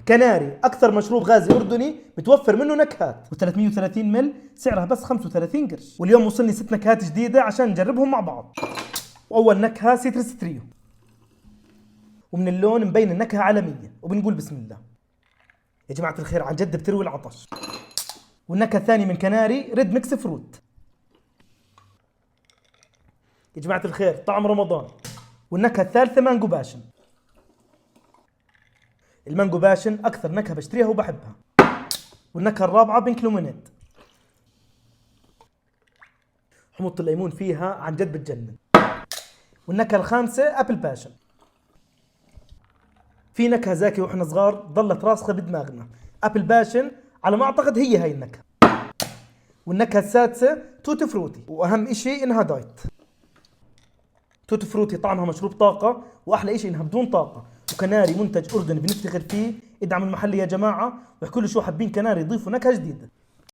كناري أكثر مشروب غازي أردني متوفر منه نكهات، و330 مل سعرها بس 35 قرش. واليوم وصلني 6 نكهات جديدة عشان نجربهم مع بعض. وأول نكهة سيترس تريو، ومن اللون مبين النكهة عالمية، وبنقول بسم الله. يا جماعة الخير عن جد بتروي العطش. والنكهة الثانية من كناري ريد ميكس فروت. يا جماعة الخير طعم رمضان. والنكهة الثالثة مانجو باشن. المانجو باشن أكثر نكهة بشتريها وبحبها. والنكهة الرابعة بينك لومينيت. حموضة الليمون فيها عن جد بتجنن. والنكهة الخامسة أبل باشن. في نكهة زاكية وإحنا صغار ضلت راسخة بدماغنا، أبل باشن على ما أعتقد هي هاي النكهة. والنكهة السادسة توتي فروتي، وأهم إشي إنها دايت. توتي فروتي طعمها مشروب طاقة، وأحلى إشي إنها بدون طاقة. وكناري منتج أردني بنفتخر فيه. ادعموا المحل يا جماعة، واحكوا لي شو حابين كناري يضيفوا نكهة جديدة.